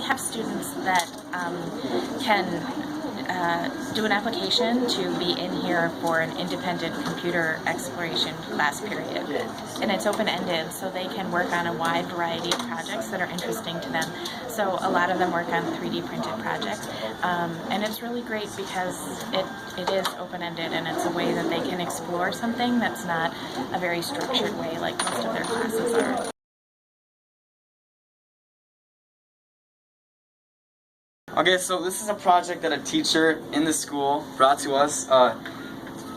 have students that can do an application to be in here for an independent computer exploration class period. And it's open-ended, so they can work on a wide variety of projects that are interesting to them. So a lot of them work on 3D printed projects. And it's really great because it is open-ended, and it's a way that they can explore something that's not a very structured way like most of their classes are. Okay, so this is a project that a teacher in the school brought to us.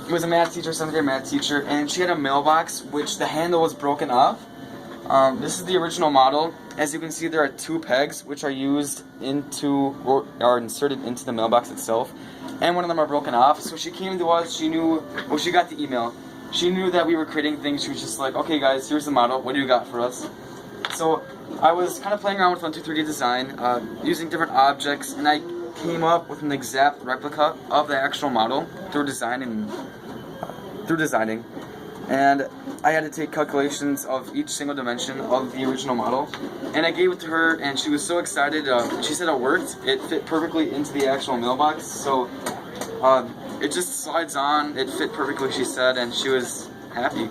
It was a math teacher, 7th grade math teacher, and she had a mailbox which the handle was broken off. This is the original model. As you can see, there are 2 pegs which are used into, or are inserted into the mailbox itself, and one of them are broken off. So she came to us, she knew, well, she got the email. She knew that we were creating things. She was just like, okay guys, here's the model, what do you got for us? So I was kind of playing around with 1-2-3D design, using different objects, and I came up with an exact replica of the actual model through designing. And I had to take calculations of each single dimension of the original model, and I gave it to her, and she was so excited. She said it worked. It fit perfectly into the actual mailbox, so it just slides on. It fit perfectly, she said, and she was happy.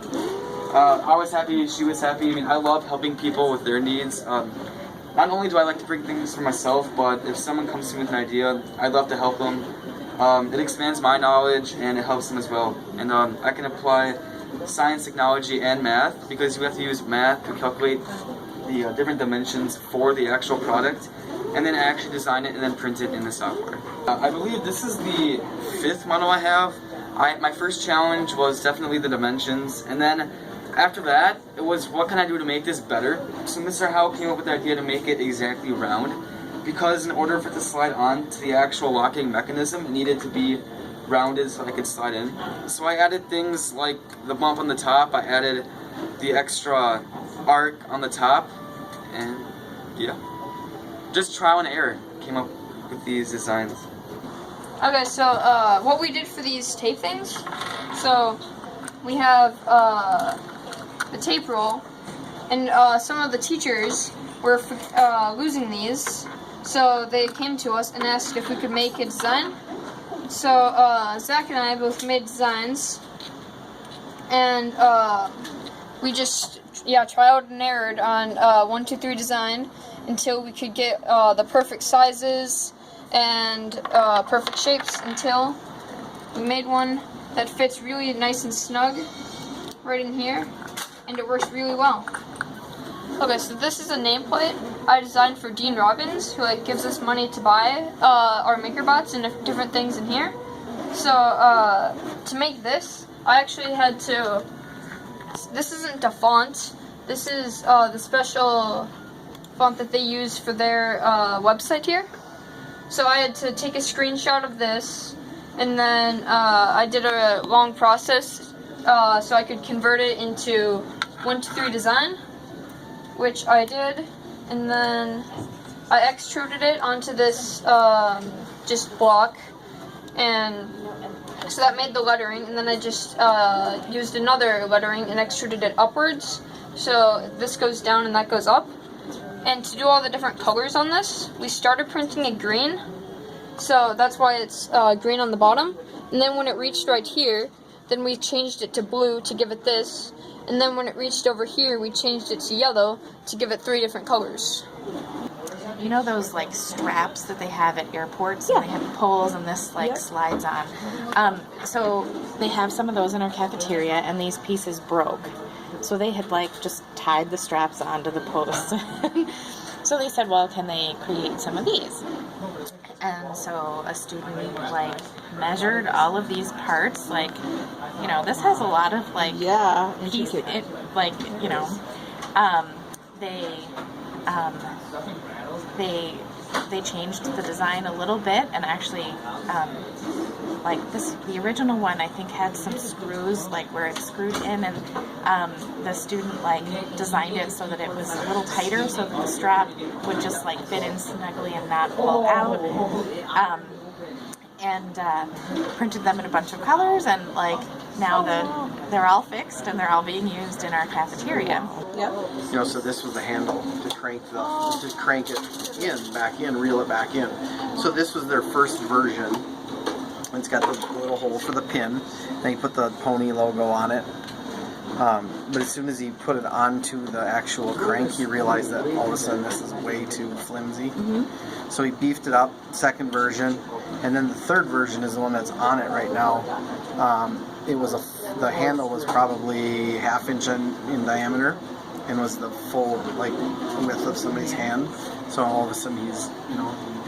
I was happy, she was happy. I mean, I love helping people with their needs. Not only do I like to bring things for myself, but if someone comes to me with an idea, I'd love to help them. It expands my knowledge, and it helps them as well. And I can apply science, technology, and math, because you have to use math to calculate the different dimensions for the actual product, and then actually design it and then print it in the software. I believe this is the 5th model I have. My first challenge was definitely the dimensions, and then after that, it was what can I do to make this better? So Mr. Howe came up with the idea to make it exactly round, because in order for it to slide on to the actual locking mechanism, it needed to be rounded so I could slide in. So I added things like the bump on the top, I added the extra arc on the top, and yeah. Just trial and error came up with these designs. Okay, so what we did for these tape things, so we have the tape roll, and some of the teachers were losing these, so they came to us and asked if we could make a design. So Zach and I both made designs, and we just trialed and errored on 1-2-3 design until we could get the perfect sizes and perfect shapes, until we made one that fits really nice and snug right in here, and it works really well. Okay, so this is a nameplate I designed for Dean Robbins, who gives us money to buy our MakerBots and different things in here. So to make this, I actually had to. This isn't a font. This is the special font that they use for their website here. So I had to take a screenshot of this, and then I did a long process so I could convert it into 1-2-3 design, which I did, and then I extruded it onto this just block, and so that made the lettering, and then I just used another lettering and extruded it upwards, so this goes down and that goes up. And to do all the different colors on this, we started printing it green, so that's why it's green on the bottom, and then when it reached right here, then we changed it to blue to give it this, and then when it reached over here, we changed it to yellow to give it 3 different colors. You know those straps that they have at airports, and they have poles and this slides on. So they have some of those in our cafeteria, and these pieces broke. So they had just tied the straps onto the posts. So they said, well, can they create some of these? And so a student measured all of these parts. This has a lot of pieces. They changed the design a little bit, and actually the original one I think had some screws where it's screwed in, and the student designed it so that it was a little tighter, so that the strap would just fit in snugly and not pull out, and printed them in a bunch of colors, and now they're all fixed and they're all being used in our cafeteria. Yep. You know, so this was the handle to crank it in, back in, reel it back in. So this was their first version. It's got the little hole for the pin. Then you put the pony logo on it. But as soon as he put it onto the actual crank, he realized that all of a sudden this is way too flimsy. So he beefed it up, second version, and then the third version is the one that's on it right now. The handle was probably ½ inch in diameter, and was the full width of somebody's hand. So all of a sudden he's,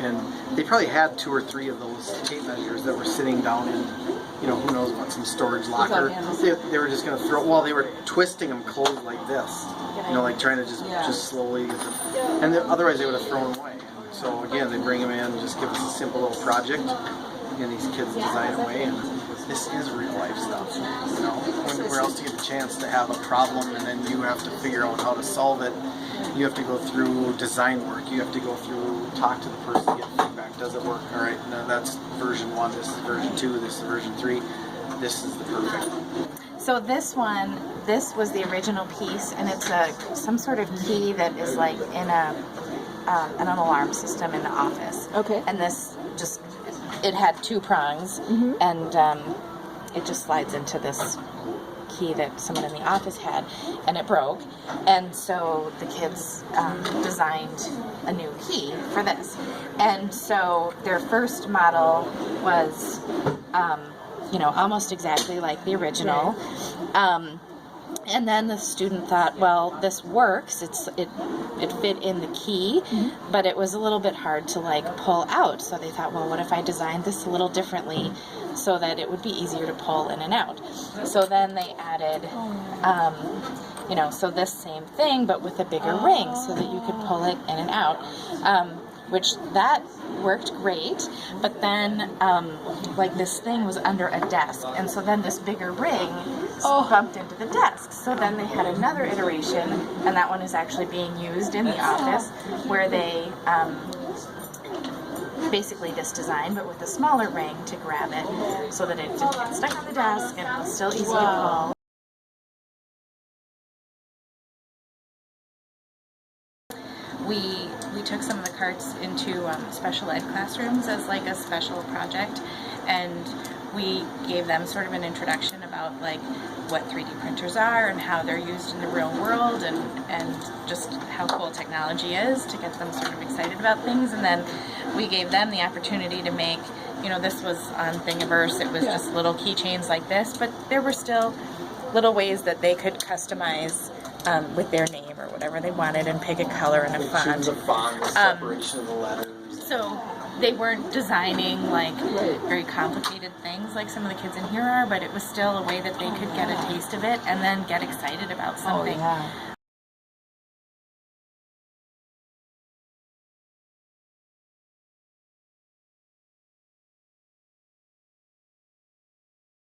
and they probably had 2 or 3 of those tape measures that were sitting down in, who knows what, some storage locker. They were just going to they were twisting them closed like this, like trying to just slowly get them, and otherwise they would have thrown them away. So again, they bring them in, just give us a simple little project, and these kids design away, and this is real life stuff. Where else to get the chance to have a problem and then you have to figure out how to solve it. You have to go through design work. You have to go through, talk to the person, get feedback. Does it work? All right, no, that's version 1. This is version 2. This is version 3. This is the perfect. So this was the original piece, and it's some sort of key that is like in an alarm system in the office. Okay. And this it had 2 prongs, and it just slides into this key that someone in the office had, and it broke, and so the kids designed a new key for this. And so their first model was almost exactly like the original. And then the student thought, well, this works. It fit in the key, but it was a little bit hard to pull out. So they thought, well, what if I designed this a little differently so that it would be easier to pull in and out? So then they added, so this same thing, but with a bigger ring so that you could pull it in and out. Which that worked great, but then this thing was under a desk, and so then this bigger ring bumped into the desk. So then they had another iteration, and that one is actually being used in the office, where they basically this design, but with a smaller ring to grab it, so that it didn't get stuck on the desk and it was still easy to pull. We took some of the carts into special ed classrooms as a special project, and we gave them sort of an introduction about what 3D printers are and how they're used in the real world, and just how cool technology is, to get them sort of excited about things. And then we gave them the opportunity to make, this was on Thingiverse, it was just little keychains like this, but there were still little ways that they could customize with their name or whatever they wanted, and pick a color and a font. The font, the separation of the letters. So they weren't designing very complicated things like some of the kids in here are, but it was still a way that they could get a taste of it and then get excited about something.